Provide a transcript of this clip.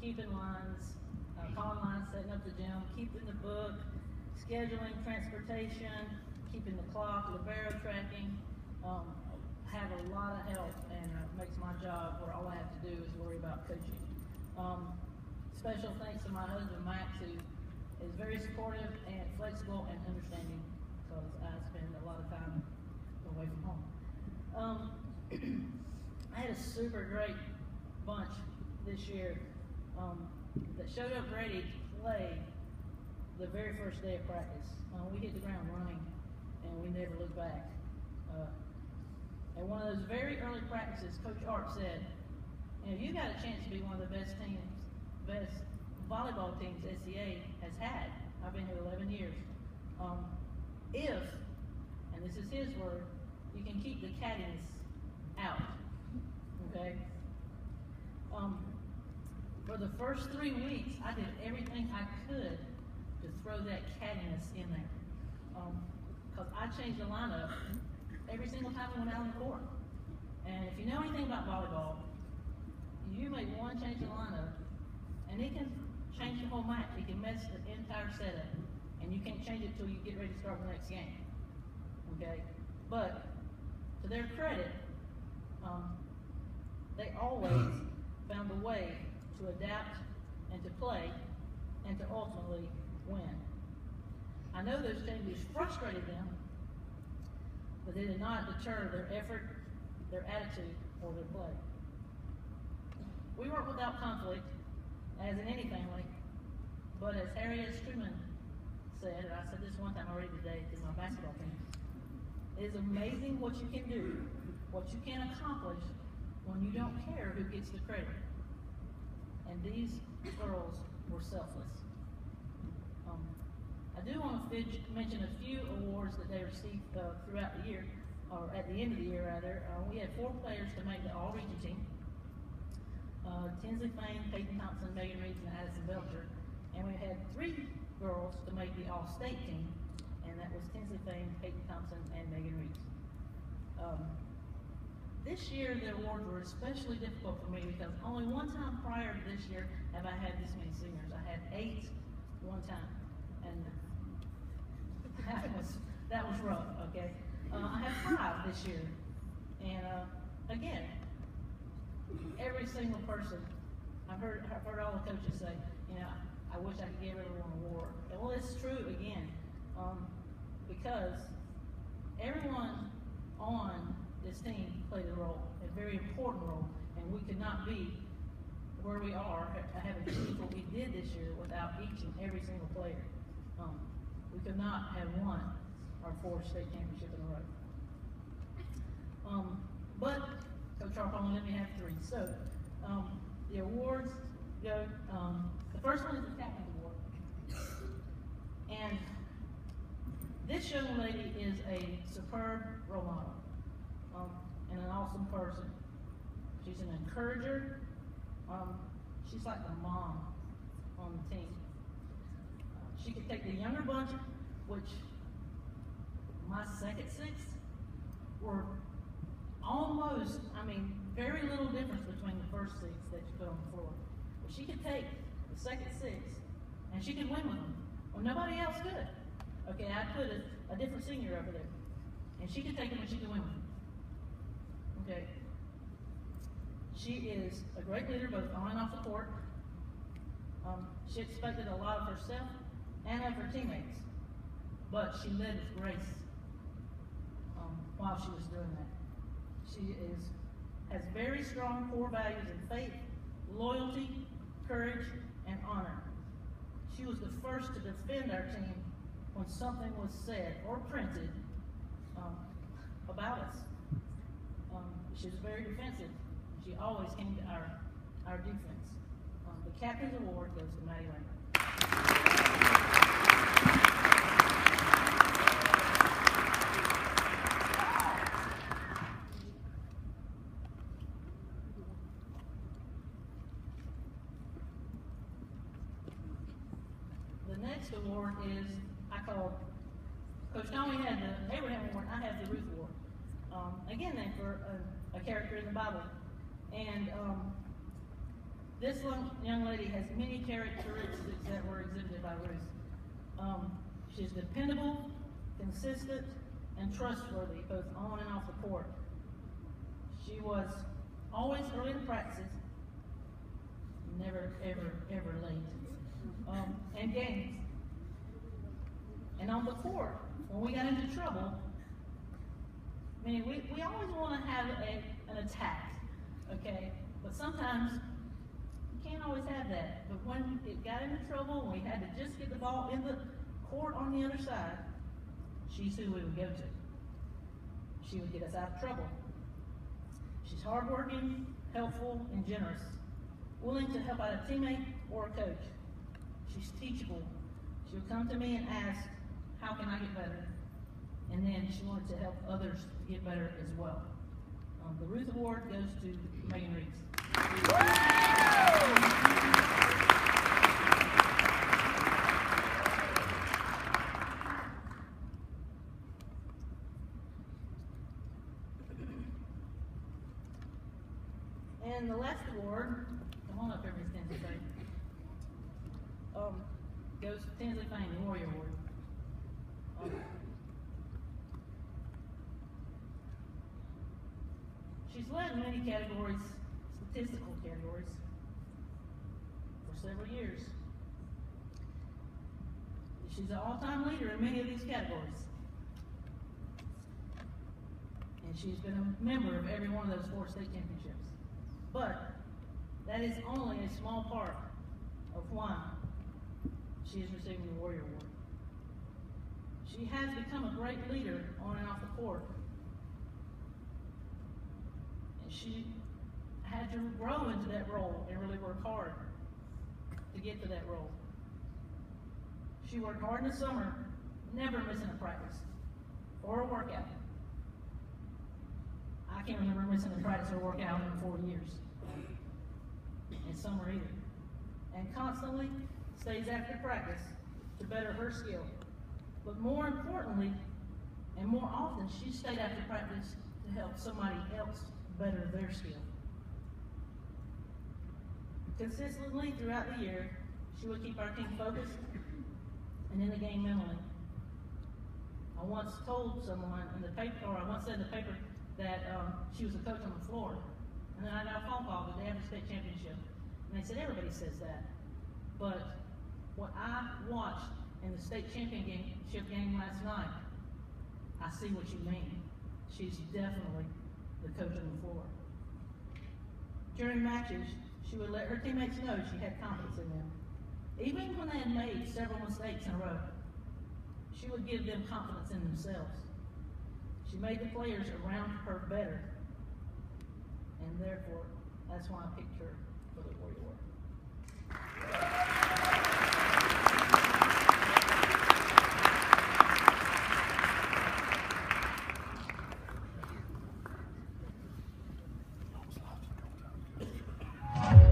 keeping lines, calling lines, setting up the gym, keeping the book, scheduling transportation, keeping the clock, libero tracking. Have a lot of help, and makes my job where all I have to do is worry about coaching. Special thanks to my husband, Max, who is very supportive and flexible and understanding, because I spend a lot of time away from home. I had a super great bunch this year that showed up ready to play the very first day of practice. We hit the ground running, and we never looked back. And one of those very early practices, Coach Art said, you got a chance to be one of the best volleyball teams SCA has had. I've been here 11 years. If, and this is his word, you can keep the cattiness out, okay? For the first 3 weeks, I did everything I could to throw that cattiness in there. Because I changed the lineup every single time I went out on the court. And if you know anything about volleyball, you make one change in the lineup, and it can change the whole match. It can mess the entire setup, and you can't change it until you get ready to start the next game. Okay? But to their credit, they always found a way to adapt and to play and to ultimately win. I know those changes frustrated them, but they did not deter their effort, their attitude, or their play. We work without conflict, as in any family, but as Harry S. Truman said, and I said this one time already today to my basketball team, it is amazing what you can do, what you can accomplish when you don't care who gets the credit. And these girls were selfless. I do want to mention a few awards that they received throughout the year, or at the end of the year rather. We had 4 players to make the all-region team. Tinsley Fain, Peyton Thompson, Megan Reeds, and Addison Belcher. And we had 3 girls to make the all-state team, and that was Tinsley Fain, Peyton Thompson, and Megan Reeds. This year, the awards were especially difficult for me because only one time prior to this year have I had this many seniors. I had 8 one time, and that was rough, okay? I had 5 this year, and again, every single person, I've heard all the coaches say, I wish I could give everyone an award. Well, it's true again, because everyone on this team played a role, a very important role, and we could not be where we are, having achieved what we did this year without each and every single player. We could not have won our 4th state championship in a row. But Coach Harp only let me have 3. So the awards go. The first one is the Captain's Award, and this young lady is a superb role model and an awesome person. She's an encourager. She's like the mom on the team. She could take the younger bunch, which my second 6 were almost, very little difference between the first 6 that you put on the floor. But she could take the second 6, and she could win with them when nobody else could. Okay, I put a different senior over there, and she could take them and she could win with them. Okay. She is a great leader both on and off the court. She expected a lot of herself and of her teammates, but she led with grace while she was doing that. She has very strong core values in faith, loyalty, courage, and honor. She was the first to defend our team when something was said or printed about us. She was very defensive. She always came to our defense. The Captain's Award goes to Maddie Lambert. The next award is, I call, Coach Conway had the Abraham Award, I have the Ruth Award. Again, named for a character in the Bible. And This young lady has many characteristics that were exhibited by Ruth. She's dependable, consistent, and trustworthy, both on and off the court. She was always early to practices, never, ever, ever late, and games. And on the court, when we got into trouble, I mean, we always want to have an attack, okay? But sometimes you can't always have that. But when it got into trouble, we had to just get the ball in the court on the other side, she's who we would go to. She would get us out of trouble. She's hardworking, helpful, and generous, willing to help out a teammate or a coach. She's teachable. She would come to me and ask, how can I get better? And then she wanted to help others get better as well. The Ruth Award goes to Megan Reeves. And the last award, come on up here, Miss Tinsley Fain, goes to Tinsley Fain, the Warrior Award. She's led in many categories, statistical categories, for several years. She's an all-time leader in many of these categories. And she's been a member of every one of those 4 state championships. But that is only a small part of why she is receiving the Warrior Award. She has become a great leader on and off the court. And she had to grow into that role and really work hard to get to that role. She worked hard in the summer, never missing a practice or a workout. I can't remember missing a practice or workout in 4 years. In summer either. And constantly stays after practice to better her skill. But more importantly, and more often, she stayed after practice to help somebody else better their skill. Consistently throughout the year, she would keep our team focused and in the game mentally. I once told someone in the paper, or I once said in the paper, that she was a coach on the floor. And then I got a phone call the day after the state championship. And they said, everybody says that. But what I watched in the state championship game last night, I see what you mean. She's definitely the coach on the floor. During matches, she would let her teammates know she had confidence in them. Even when they had made several mistakes in a row, she would give them confidence in themselves. She made the players around her better. And therefore, that's why I picked her.